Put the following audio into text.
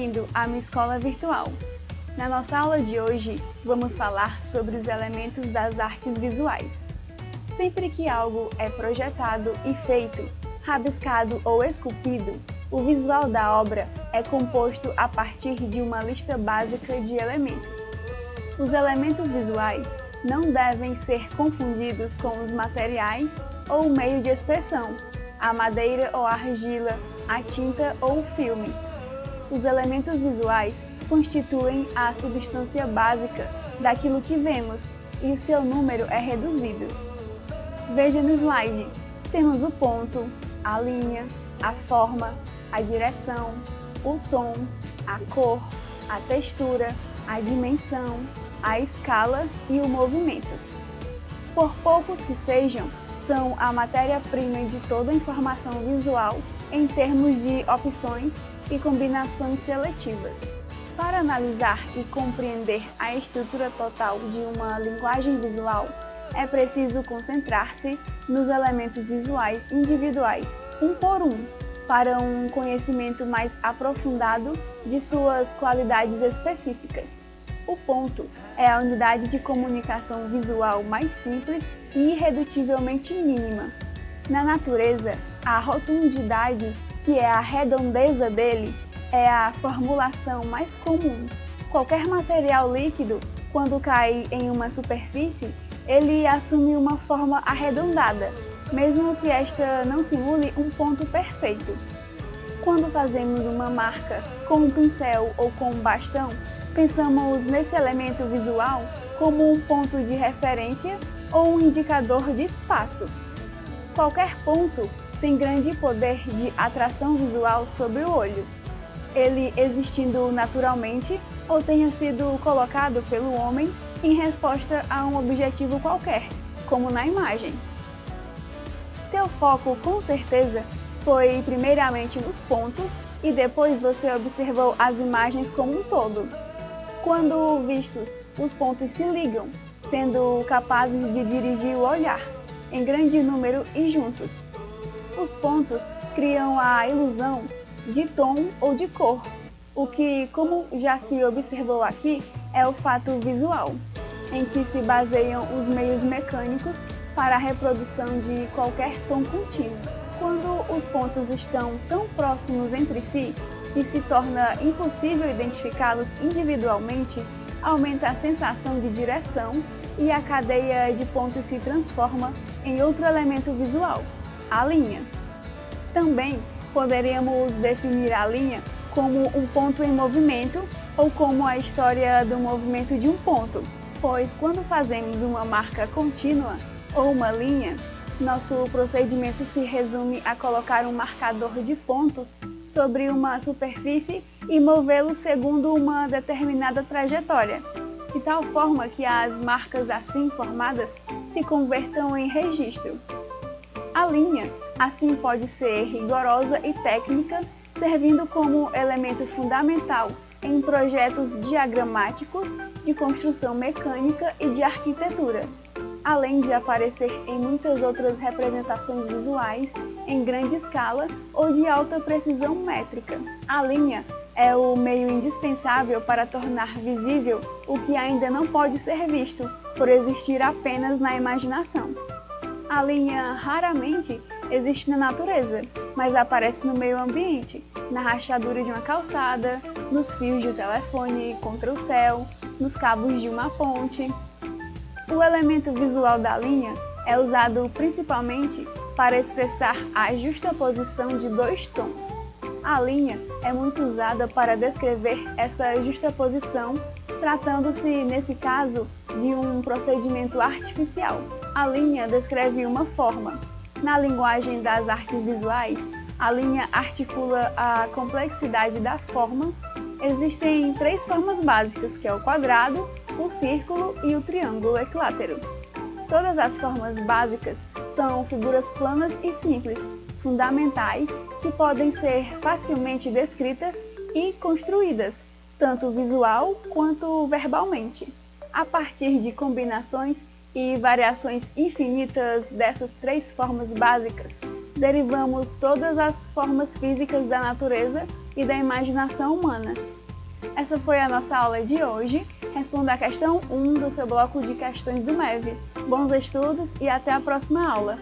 bem-vindo à minha escola virtual. Na nossa aula de hoje, vamos falar sobre os elementos das artes visuais. Sempre que algo é projetado e feito, rabiscado ou esculpido, o visual da obra é composto a partir de uma lista básica de elementos. Os elementos visuais não devem ser confundidos com os materiais ou o meio de expressão, a madeira ou a argila, a tinta ou o filme. Os elementos visuais constituem a substância básica daquilo que vemos e seu número é reduzido. Veja no slide, temos o ponto, a linha, a forma, a direção, o tom, a cor, a textura, a dimensão, a escala e o movimento. Por poucos que sejam, são a matéria-prima de toda a informação visual em termos de opções e combinações seletivas. Para analisar e compreender a estrutura total de uma linguagem visual, é preciso concentrar-se nos elementos visuais individuais, um por um, para um conhecimento mais aprofundado de suas qualidades específicas. O ponto é a unidade de comunicação visual mais simples e irredutivelmente mínima. Na natureza, a rotundidade, que é a redondeza dele, é a formulação mais comum. Qualquer material líquido, quando cai em uma superfície, ele assume uma forma arredondada, mesmo que esta não simule um ponto perfeito. Quando fazemos uma marca com um pincel ou com um bastão, pensamos nesse elemento visual como um ponto de referência ou um indicador de espaço. Qualquer ponto tem grande poder de atração visual sobre o olho, ele existindo naturalmente ou tenha sido colocado pelo homem em resposta a um objetivo qualquer, como na imagem. Seu foco, com certeza, foi primeiramente nos pontos e depois você observou as imagens como um todo. Quando vistos, os pontos se ligam, sendo capazes de dirigir o olhar, em grande número e juntos. Os pontos criam a ilusão de tom ou de cor, o que, como já se observou aqui, é o fato visual, em que se baseiam os meios mecânicos para a reprodução de qualquer tom contínuo. Quando os pontos estão tão próximos entre si que se torna impossível identificá-los individualmente, aumenta a sensação de direção e a cadeia de pontos se transforma em outro elemento visual, a linha. Também poderíamos definir a linha como um ponto em movimento ou como a história do movimento de um ponto, pois quando fazemos uma marca contínua ou uma linha, nosso procedimento se resume a colocar um marcador de pontos sobre uma superfície e movê-lo segundo uma determinada trajetória, de tal forma que as marcas assim formadas se convertam em registro. A linha, assim, pode ser rigorosa e técnica, servindo como elemento fundamental em projetos diagramáticos de construção mecânica e de arquitetura, além de aparecer em muitas outras representações visuais em grande escala ou de alta precisão métrica. A linha é o meio indispensável para tornar visível o que ainda não pode ser visto, por existir apenas na imaginação. A linha raramente existe na natureza, mas aparece no meio ambiente, na rachadura de uma calçada, nos fios de telefone contra o céu, nos cabos de uma ponte. O elemento visual da linha é usado principalmente para expressar a justaposição de dois tons. A linha é muito usada para descrever essa justaposição, tratando-se, nesse caso, de um procedimento artificial. A linha descreve uma forma. Na linguagem das artes visuais, a linha articula a complexidade da forma. Existem três formas básicas, que é o quadrado, o círculo e o triângulo equilátero. Todas as formas básicas são figuras planas e simples, fundamentais, que podem ser facilmente descritas e construídas, tanto visual quanto verbalmente. A partir de combinações e variações infinitas dessas três formas básicas, derivamos todas as formas físicas da natureza e da imaginação humana. Essa foi a nossa aula de hoje. Responda a questão 1 do seu bloco de questões do MEV. Bons estudos e até a próxima aula!